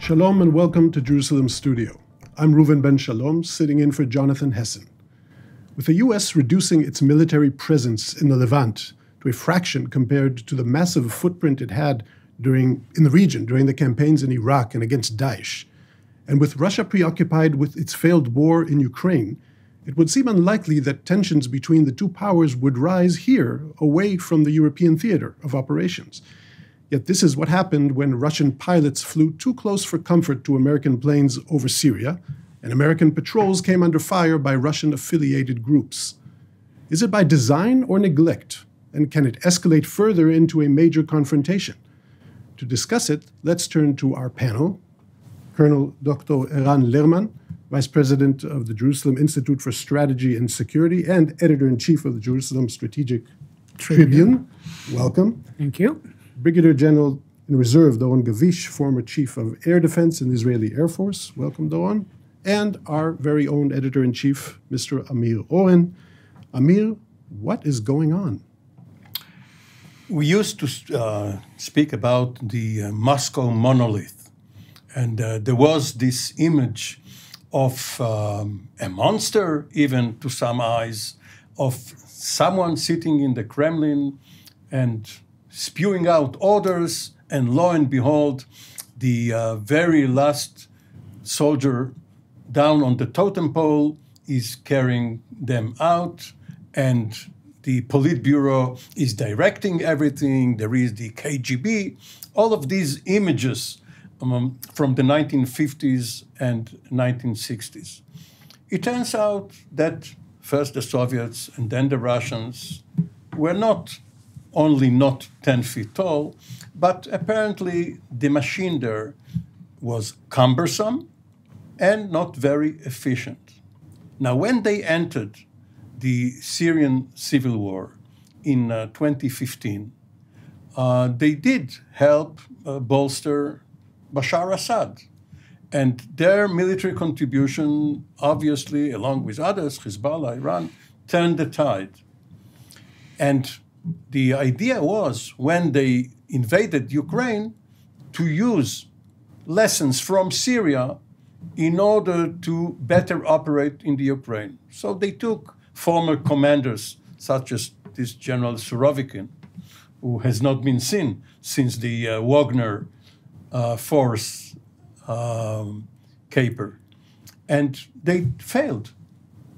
Shalom and welcome to Jerusalem Studio. I'm Reuven Ben-Shalom, sitting in for Jonathan Hessen. With the U.S. reducing its military presence in the Levant to a fraction compared to the massive footprint it had in the region during the campaigns in Iraq and against Daesh, and with Russia preoccupied with its failed war in Ukraine, it would seem unlikely that tensions between the two powers would rise here away from the European theater of operations. Yet this is what happened when Russian pilots flew too close for comfort to American planes over Syria, and American patrols came under fire by Russian-affiliated groups. Is it by design or neglect? And can it escalate further into a major confrontation? To discuss it, let's turn to our panel. Colonel Dr. Eran Lerman, Vice President of the Jerusalem Institute for Strategy and Security and Editor-in-Chief of the Jerusalem Strategic Tribune. Welcome. Thank you. Brigadier General in Reserve Doron Gavish, former Chief of Air Defense in the Israeli Air Force. Welcome, Doron. And our very own Editor-in-Chief, Mr. Amir Oren. Amir, what is going on? We used to speak about the Moscow monolith. And there was this image of a monster, even to some eyes, of someone sitting in the Kremlin and spewing out orders, and lo and behold, the very last soldier down on the totem pole is carrying them out, and the Politburo is directing everything. There is the KGB. All of these images from the 1950s and 1960s. It turns out that first the Soviets and then the Russians were not only not 10 feet tall, but apparently the machine there was cumbersome and not very efficient. Now, when they entered the Syrian civil war in 2015, they did help bolster Bashar Assad. And their military contribution, obviously, along with others, Hezbollah, Iran, turned the tide. And the idea was, when they invaded Ukraine, to use lessons from Syria in order to better operate in the Ukraine. So they took former commanders, such as this General Surovikin, who has not been seen since the Wagner force caper. And they failed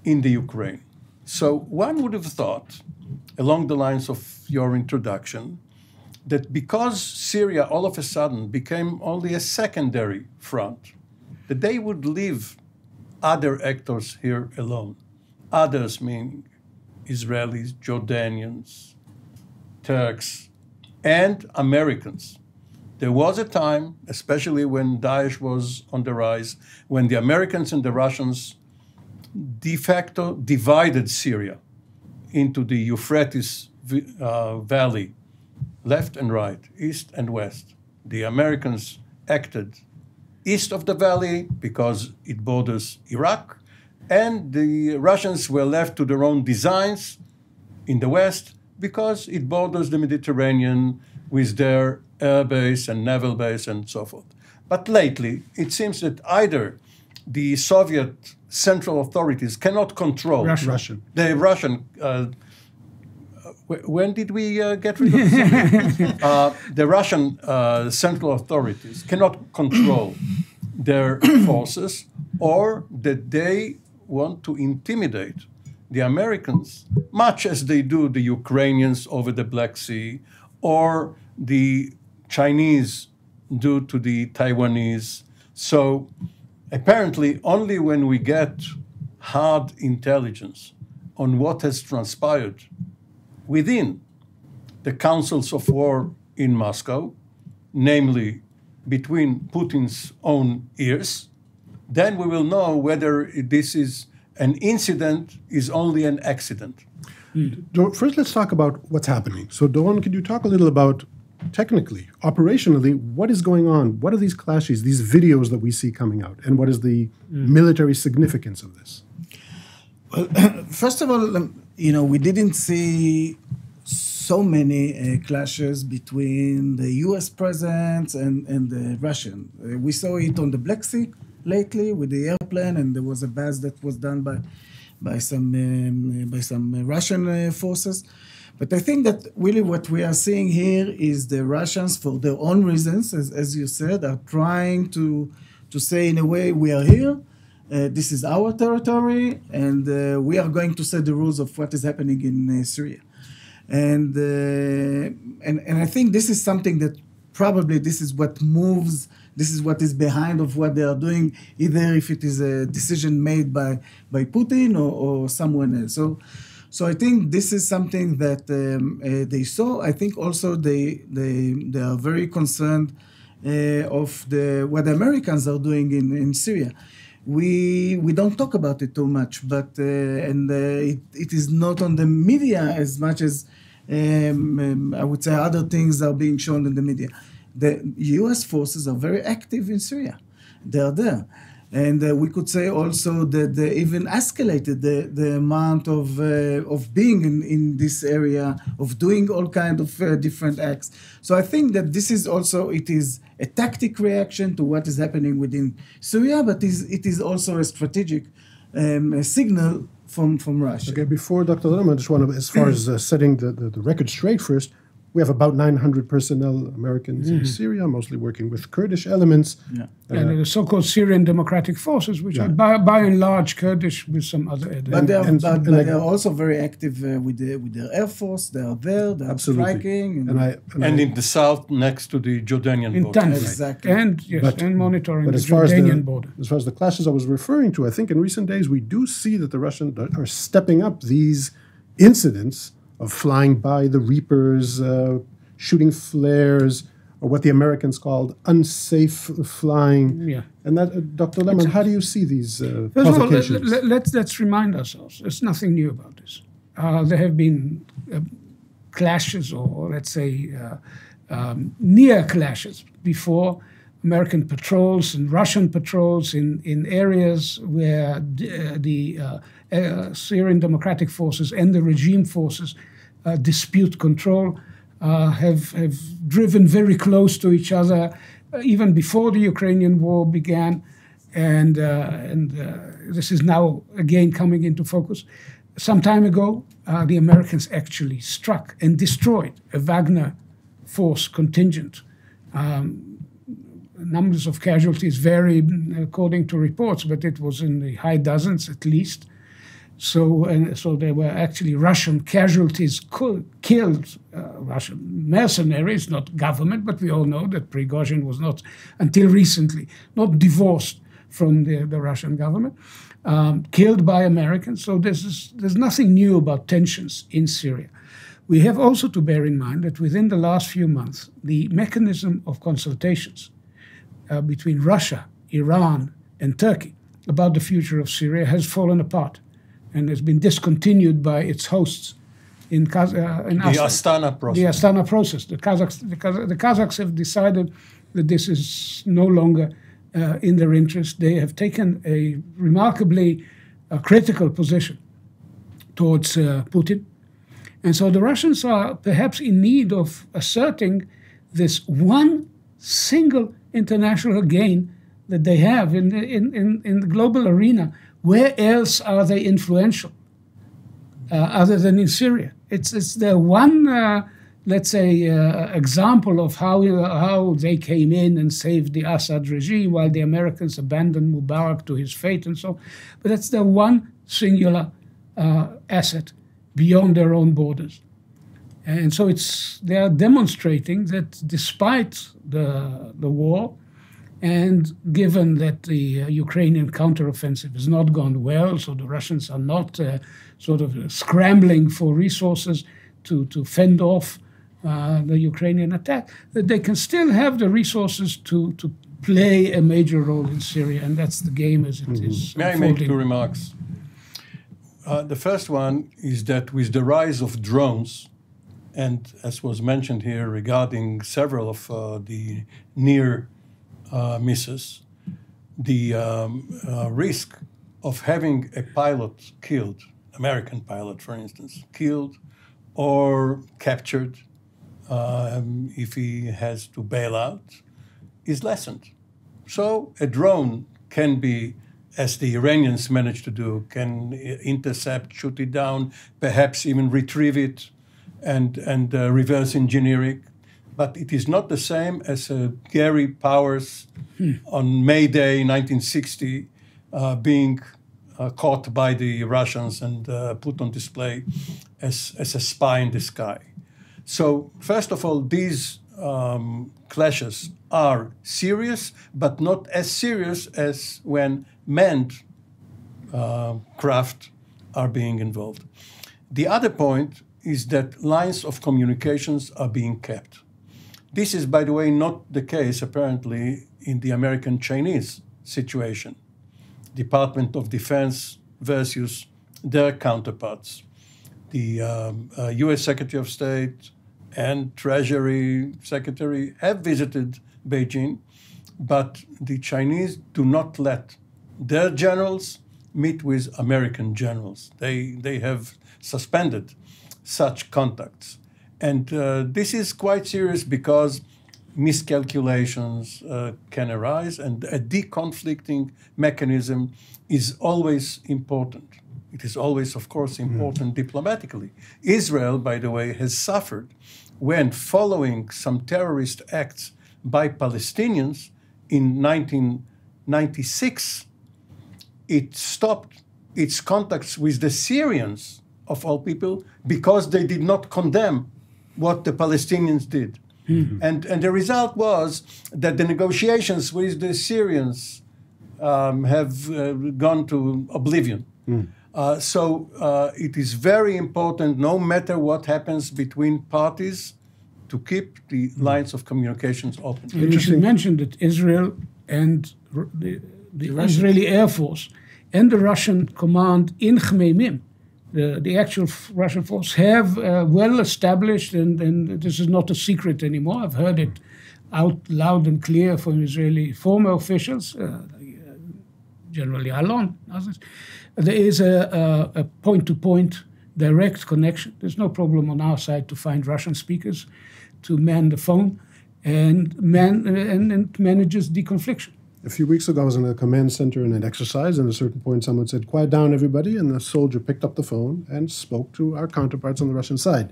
in the Ukraine. So one would have thought, along the lines of your introduction, that because Syria all of a sudden became only a secondary front, that they would leave other actors here alone. Others meaning Israelis, Jordanians, Turks, and Americans. There was a time, especially when Daesh was on the rise, when the Americans and the Russians de facto divided Syria into the Euphrates Valley, left and right, east and west. The Americans acted east of the valley because it borders Iraq, and the Russians were left to their own designs in the west because it borders the Mediterranean with their air base and naval base and so forth. But lately, it seems that either the Soviet central authorities cannot control the Russian. When did we get rid of the Russian central authorities cannot control their forces, or that they want to intimidate the Americans, much as they do the Ukrainians over the Black Sea, or the Chinese do to the Taiwanese. So apparently only when we get hard intelligence on what has transpired within the councils of war in Moscow, namely between Putin's own ears, then we will know whether this is an incident, is only an accident. First, let's talk about what's happening. So, Doron, could you talk a little about, technically, operationally, what is going on? What are these clashes, these videos that we see coming out? And what is the military significance of this? Well, first of all, we didn't see so many clashes between the U.S. presence and the Russian. We saw it on the Black Sea lately with the airplane, and there was a buzz that was done by some Russian forces. But I think that really what we are seeing here is the Russians, for their own reasons, as you said, are trying to say in a way, we are here, this is our territory, and we are going to set the rules of what is happening in Syria. And I think this is something that probably this is what moves, this is what is behind of what they are doing, either if it is a decision made by Putin or someone else. So I think this is something that they saw. I think also they are very concerned of what the Americans are doing in Syria. We don't talk about it too much, but it is not on the media as much as I would say other things are being shown in the media. The U.S. forces are very active in Syria. They are there. And we could say also that they even escalated the amount of being in this area, of doing all kinds of different acts. So I think that this is also, it is a tactic reaction to what is happening within Syria, but it is also a strategic signal from Russia. Okay, before Dr. Lerman, I just want to, as far as setting the record straight first, we have about 900 personnel, Americans in Syria, mostly working with Kurdish elements. Yeah. And the so-called Syrian Democratic Forces, which are by and large Kurdish with some other elements. But they are also very active with their Air Force. They are there, they are striking. And in the south, next to the Jordanian border. Exactly. And monitoring the Jordanian border. As far as the clashes I was referring to, I think in recent days we do see that the Russians are stepping up these incidents of flying by the Reapers, shooting flares, or what the Americans called unsafe flying. Yeah. And that, Dr. Lerman, how do you see these provocations? Let's remind ourselves, there's nothing new about this. There have been clashes, or let's say near clashes before. American patrols and Russian patrols in areas where the Syrian Democratic Forces and the regime forces dispute control, have driven very close to each other even before the Ukrainian war began, and this is now again coming into focus. Some time ago, the Americans actually struck and destroyed a Wagner force contingent. Numbers of casualties vary according to reports, but it was in the high dozens at least. So there were actually Russian casualties killed, Russian mercenaries, not government, but we all know that Prigozhin was not, until recently, not divorced from the Russian government, killed by Americans. So there's nothing new about tensions in Syria. We have also to bear in mind that within the last few months, the mechanism of consultations between Russia, Iran, and Turkey about the future of Syria has fallen apart and has been discontinued by its hosts in Astana process. The Astana process. The Kazakhs have decided that this is no longer in their interest. They have taken a remarkably critical position towards Putin. And so the Russians are perhaps in need of asserting this one single international gain that they have in the global arena. Where else are they influential other than in Syria? It's the one, let's say, example of how they came in and saved the Assad regime while the Americans abandoned Mubarak to his fate and so on. But that's the one singular asset beyond their own borders. And so they are demonstrating that despite the war, and given that the Ukrainian counteroffensive has not gone well, so the Russians are not sort of scrambling for resources to fend off the Ukrainian attack, that they can still have the resources to play a major role in Syria, and that's the game as it is. May I make two remarks? The first one is that with the rise of drones, and as was mentioned here regarding several of the near misses, the risk of having a pilot killed, American pilot, for instance, killed or captured if he has to bail out is lessened. So a drone can be, as the Iranians managed to do, can intercept, shoot it down, perhaps even retrieve it and reverse engineer it. But it is not the same as Gary Powers on May Day 1960 being caught by the Russians and put on display as a spy in the sky. So first of all, these clashes are serious, but not as serious as when manned craft are being involved. The other point is that lines of communications are being kept. This is, by the way, not the case, apparently, in the American-Chinese situation. Department of Defense versus their counterparts. The U.S. Secretary of State and Treasury Secretary have visited Beijing, but the Chinese do not let their generals meet with American generals. They have suspended such contacts. And this is quite serious because miscalculations can arise, and a deconflicting mechanism is always important. It is always, of course, important diplomatically. Israel, by the way, has suffered when, following some terrorist acts by Palestinians in 1996, it stopped its contacts with the Syrians, of all people, because they did not condemn what the Palestinians did. And the result was that the negotiations with the Syrians have gone to oblivion. So it is very important, no matter what happens between parties, to keep the lines of communications open. And you should mention that Israel and the Israeli Air Force and the Russian command in Khmeimim, the actual Russian force, have well established, and this is not a secret anymore. I've heard it out loud and clear from Israeli former officials, General Alon, others. There is a point-to-point direct connection. There's no problem on our side to find Russian speakers to man the phone and manages deconfliction. A few weeks ago, I was in a command center in an exercise, and at a certain point, someone said, "Quiet down, everybody," and the soldier picked up the phone and spoke to our counterparts on the Russian side.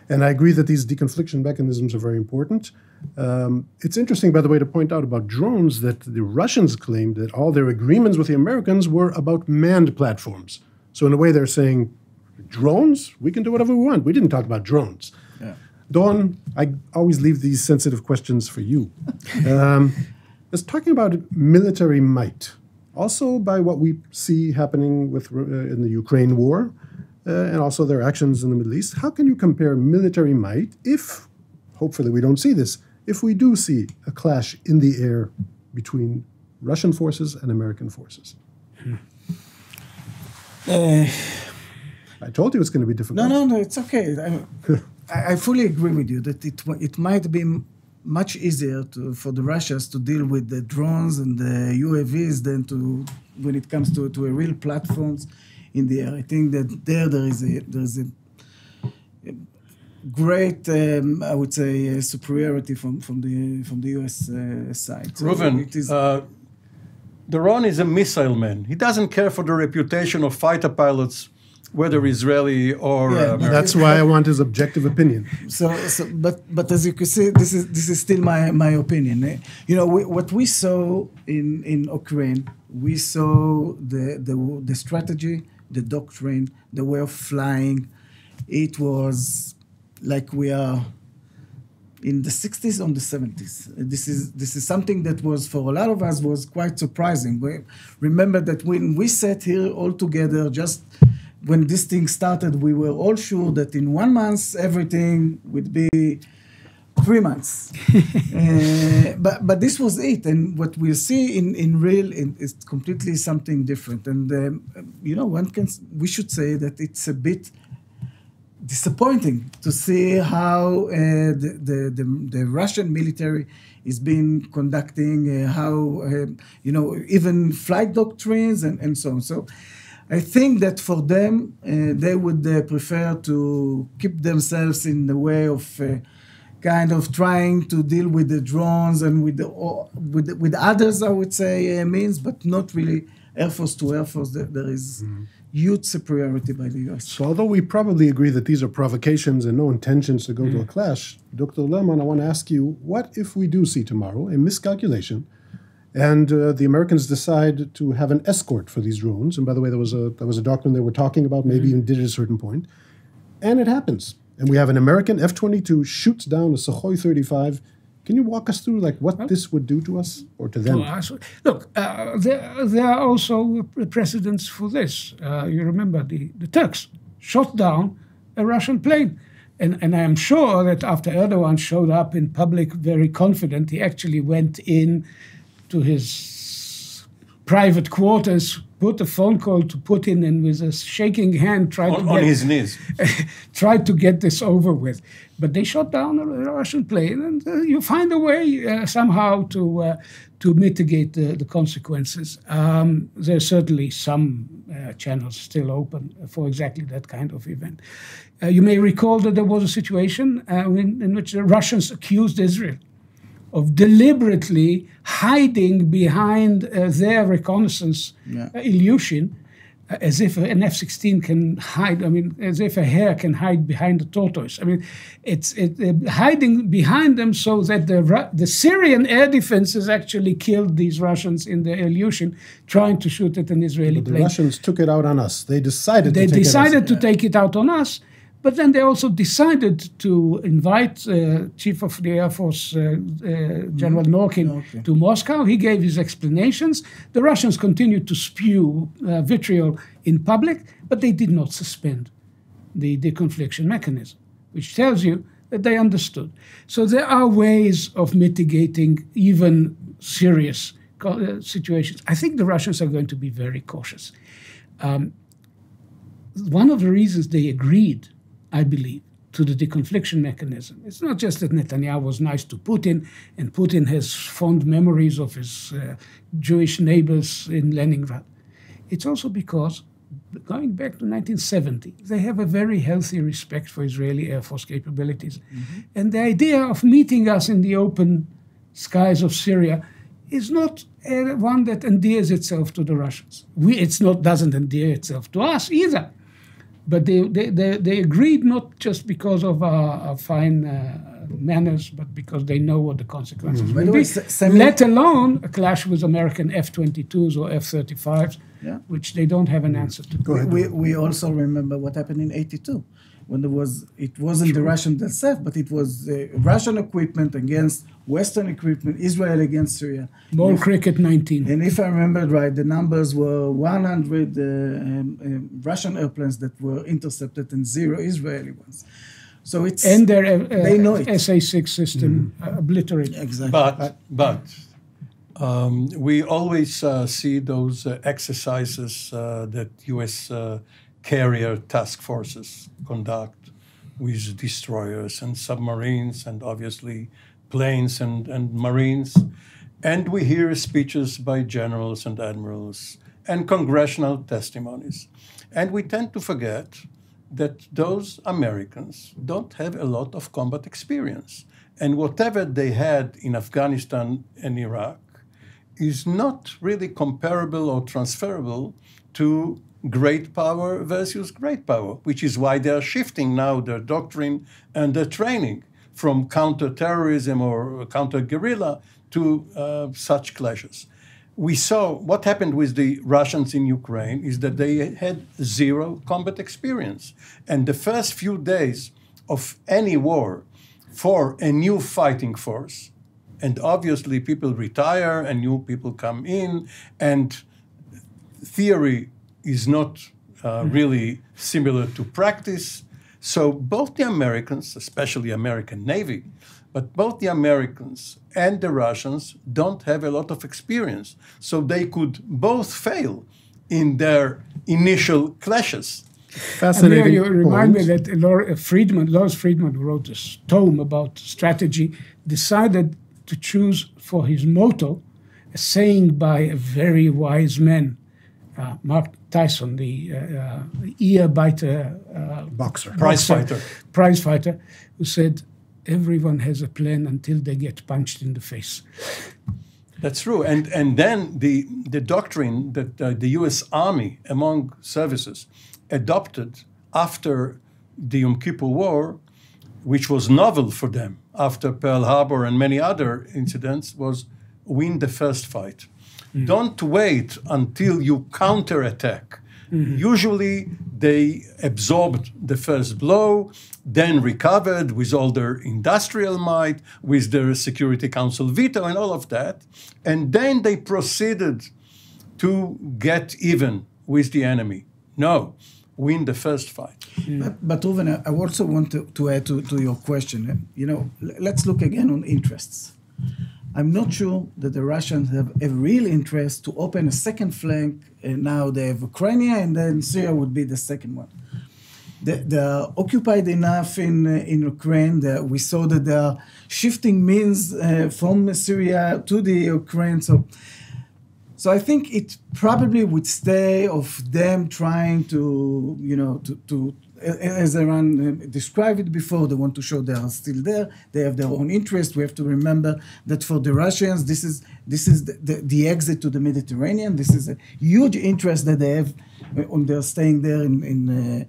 And I agree that these deconfliction mechanisms are very important. It's interesting, by the way, to point out about drones that the Russians claimed that all their agreements with the Americans were about manned platforms. So in a way, they're saying, drones? We can do whatever we want. We didn't talk about drones. Yeah. Dawn, I always leave these sensitive questions for you. It's talking about military might, also by what we see happening with in the Ukraine war, and also their actions in the Middle East. How can you compare military might if, hopefully we don't see this, if we do see a clash in the air between Russian forces and American forces? I told you it's going to be difficult. No, it's okay. I fully agree with you that it might be much easier for the Russians to deal with the drones and the UAVs than when it comes to real platforms in the air. I think that there is a great, I would say, superiority from the U.S. side. So Reuven, Doron is a missile man. He doesn't care for the reputation of fighter pilots, whether Israeli or American. That's why I want his objective opinion. But as you can see, this is still my opinion. You know, what we saw in Ukraine, we saw the strategy, the doctrine, the way of flying. It was like we are in the 60s or the 70s. This is something that was, for a lot of us, was quite surprising. Remember that when we sat here all together, just when this thing started, we were all sure that in 1 month, everything would be 3 months. But this was it. And what we see in real is completely something different. And, you know, we should say that it's a bit disappointing to see how the Russian military is being conducting, how, you know, even flight doctrines and so on. So I think that for them, they would prefer to keep themselves in the way of kind of trying to deal with the drones and with others, I would say, means, but not really Air Force to Air Force. There is huge superiority by the U.S. So although we probably agree that these are provocations and no intentions to go to a clash, Dr. Lerman, I want to ask you, what if we do see tomorrow a miscalculation and the Americans decide to have an escort for these drones? And by the way, there was a doctrine they were talking about, maybe even did at a certain point. And it happens. And we have an American F-22 shoots down a Sukhoi 35. Can you walk us through what this would do to us or to them? Look, there are also precedents for this. You remember the Turks shot down a Russian plane. And I am sure that after Erdogan showed up in public very confident, he actually went in to his private quarters, put a phone call to Putin, and with a shaking hand tried to get this over with. But they shot down a Russian plane, and you find a way somehow to mitigate the consequences. There's certainly some channels still open for exactly that kind of event. You may recall that there was a situation in which the Russians accused Israel of deliberately hiding behind their reconnaissance illusion, as if an F-16 can hide, as if a hare can hide behind a tortoise. It's hiding behind them so that the Syrian air defenses actually killed these Russians in their illusion, trying to shoot at an Israeli plane. The Russians took it out on us. They decided to take it out on us. But then they also decided to invite Chief of the Air Force, General Norkin, to Moscow. He gave his explanations. The Russians continued to spew vitriol in public, but they did not suspend the deconfliction mechanism, which tells you that they understood. So there are ways of mitigating even serious situations. I think the Russians are going to be very cautious. One of the reasons they agreed, I believe, to the deconfliction mechanism. It's not just that Netanyahu was nice to Putin, and Putin has fond memories of his Jewish neighbors in Leningrad. It's also because, going back to 1970, they have a very healthy respect for Israeli Air Force capabilities. And the idea of meeting us in the open skies of Syria is not one that endears itself to the Russians. Doesn't endear itself to us either. But they agreed not just because of our fine manners, but because they know what the consequences will be, let alone a clash with American F-22s or F-35s, which they don't have an answer to. We also remember what happened in '82, when it wasn't the Russian themselves, but it was Russian equipment against Western equipment, Israel against Syria. Ball cricket 19. And if I remember right, the numbers were 100 Russian airplanes that were intercepted and 0 Israeli ones. So and their they know it. SA-6 system obliterated. Exactly. But we always see those exercises that U.S. Carrier task forces conduct with destroyers and submarines and obviously planes and marines. And we hear speeches by generals and admirals and congressional testimonies. And we tend to forget that those Americans don't have a lot of combat experience. And whatever they had in Afghanistan and Iraq is not really comparable or transferable to great power versus great power, which is why they're shifting now their doctrine and their training from counter-terrorism or counter-guerrilla to such clashes. We saw what happened with the Russians in Ukraine is that they had 0 combat experience. And the first few days of any war for a new fighting force, and obviously people retire and new people come in, and theory is not really similar to practice. So both the Americans, especially American Navy, but both the Americans and the Russians don't have a lot of experience. So they could both fail in their initial clashes. Fascinating. Amir, you remind me that Lawrence Friedman, who wrote this tome about strategy, decided to choose for his motto a saying by a very wise man, Mark Tyson, the ear-biter prize fighter, who said, everyone has a plan until they get punched in the face. That's true. And then the doctrine that the U.S. Army, among services, adopted after the Yom Kippur War, which was novel for them after Pearl Harbor and many other incidents, was win the first fight. Mm-hmm. Don't wait until you counterattack. Mm-hmm. Usually they absorbed the first blow, then recovered with all their industrial might, with their Security Council veto and all of that. And then they proceeded to get even with the enemy. No, win the first fight. Mm. But Reuven, I also want to add to your question. Let's look again on interests. I'm not sure that the Russians have a real interest to open a second flank. And now they have Ukraine, and then Syria would be the second one. They're occupied enough in Ukraine that we saw that they are shifting means from Syria to the Ukraine. So I think it probably would stay of them trying to as Eran described it before, they want to show they are still there. They have their own interest. We have to remember that for the Russians, this is the exit to the Mediterranean. This is a huge interest that they have on their staying there in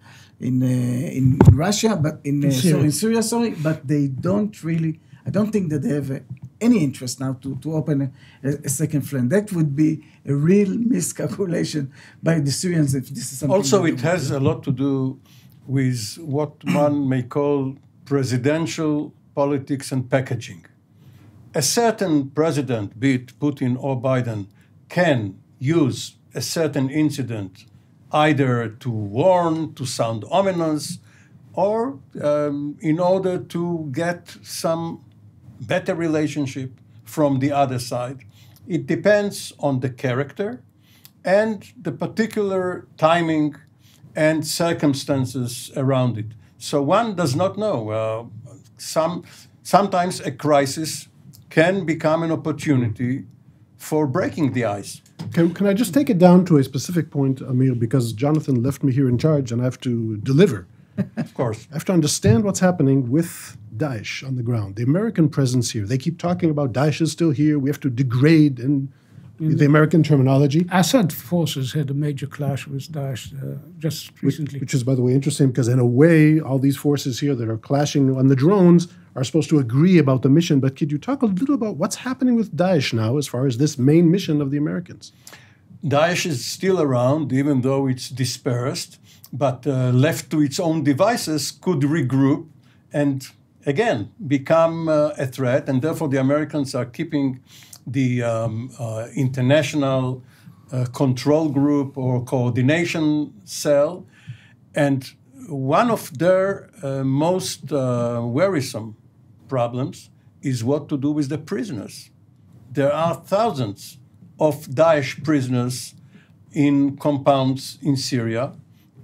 Russia, but in Syria, but they don't really. I don't think that they have any interest now to open a second flank. That would be a real miscalculation by the Syrians if this is something. Also, it has a lot to do with what one may call presidential politics and packaging. A certain president, be it Putin or Biden, can use a certain incident either to warn, to sound ominous, or in order to get some better relationship from the other side. It depends on the character and the particular timing and circumstances around it. So one does not know. Sometimes a crisis can become an opportunity for breaking the ice. Can I just take it down to a specific point, Amir, because Jonathan left me here in charge and I have to deliver. Of course. I have to understand what's happening with Daesh on the ground. The American presence here, they keep talking about Daesh is still here. We have to degrade in the American terminology. Assad forces had a major clash with Daesh just recently. Which is, by the way, interesting because in a way, all these forces here that are clashing on the drones are supposed to agree about the mission. But could you talk a little about what's happening with Daesh now as far as this main mission of the Americans? Daesh is still around, even though it's dispersed, but left to its own devices could regroup and again become a threat. And therefore the Americans are keeping the international control group or coordination cell. And one of their most worrisome problems is what to do with the prisoners. There are thousands of Daesh prisoners in compounds in Syria.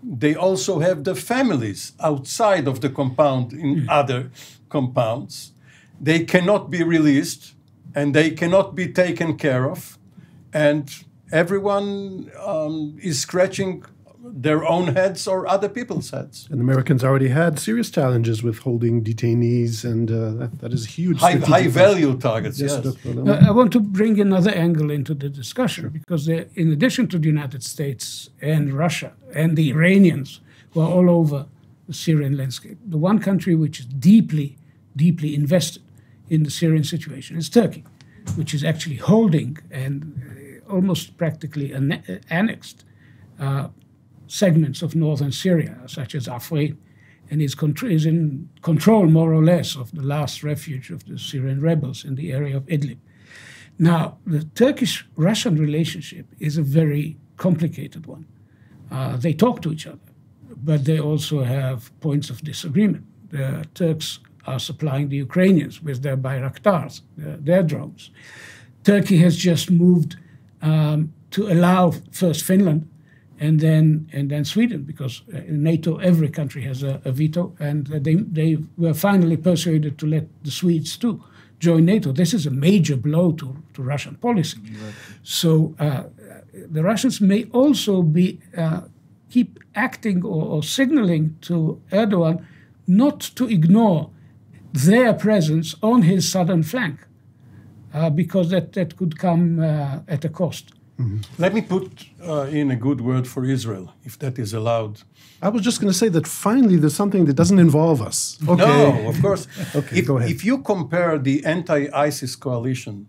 They also have their families outside of the compound in other compounds. They cannot be released and they cannot be taken care of. And everyone is scratching their own heads or other people's heads. And Americans already had serious challenges with holding detainees, and that is huge. High-value targets, yes. I want to bring another angle into the discussion, because in addition to the United States and Russia and the Iranians who are all over the Syrian landscape, the one country which is deeply, deeply invested in the Syrian situation is Turkey, which is actually holding and almost practically annexed segments of northern Syria, such as Afrin, and is in control, more or less, of the last refuge of the Syrian rebels in the area of Idlib. Now, the Turkish-Russian relationship is a very complicated one. They talk to each other, but they also have points of disagreement. The Turks are supplying the Ukrainians with their Bayraktars, their drones. Turkey has just moved to allow first Finland and then Sweden, because in NATO every country has a veto, and they were finally persuaded to let the Swedes too join NATO. This is a major blow to Russian policy. Right. So the Russians may also be keep acting or signaling to Erdogan not to ignore their presence on his southern flank, because that could come at a cost. Mm-hmm. Let me put in a good word for Israel, if that is allowed. I was just going to say that finally there's something that doesn't involve us. Okay. No, of course. Okay, go ahead. If you compare the anti-ISIS coalition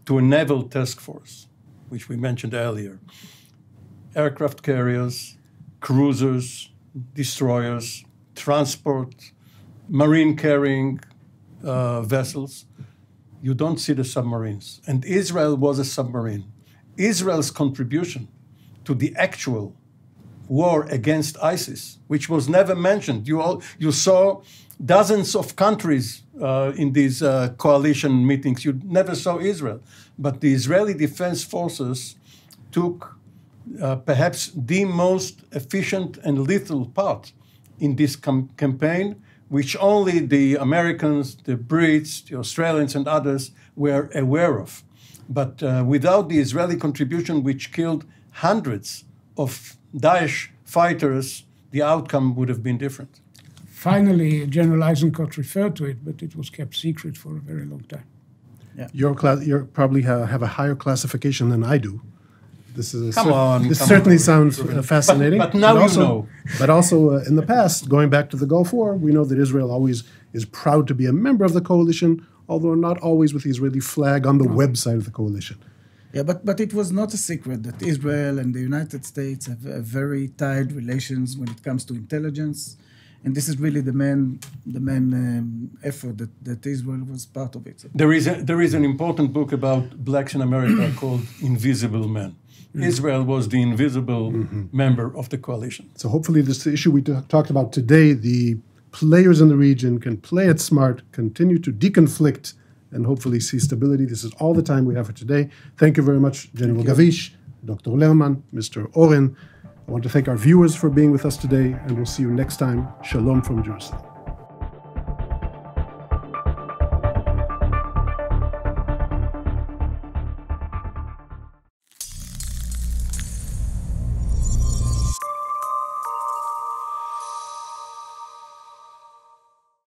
to a naval task force, which we mentioned earlier, aircraft carriers, cruisers, destroyers, transport, marine carrying vessels, you don't see the submarines. And Israel was a submarine. Israel's contribution to the actual war against ISIS, which was never mentioned. You saw dozens of countries in these coalition meetings. You never saw Israel. But the Israeli Defense Forces took perhaps the most efficient and lethal part in this campaign, which only the Americans, the Brits, the Australians, and others were aware of. But without the Israeli contribution, which killed hundreds of Daesh fighters, the outcome would have been different. Finally, General Eisenkot referred to it, but it was kept secret for a very long time. Yeah. You probably have a higher classification than I do. This certainly sounds fascinating. But now you know. But also in the past, going back to the Gulf War, we know that Israel always is proud to be a member of the coalition, although not always with the Israeli flag on the website of the coalition. Yeah, but it was not a secret that Israel and the United States have very tight relations when it comes to intelligence, and this is really the main effort that Israel was part of it. There is an important book about blacks in America called Invisible Men. Israel was the invisible member of the coalition. So hopefully this issue we talked about today, the players in the region can play it smart, continue to deconflict, and hopefully see stability. This is all the time we have for today. Thank you very much, General Gavish, Dr. Lerman, Mr. Oren. I want to thank our viewers for being with us today, and we'll see you next time. Shalom from Jerusalem.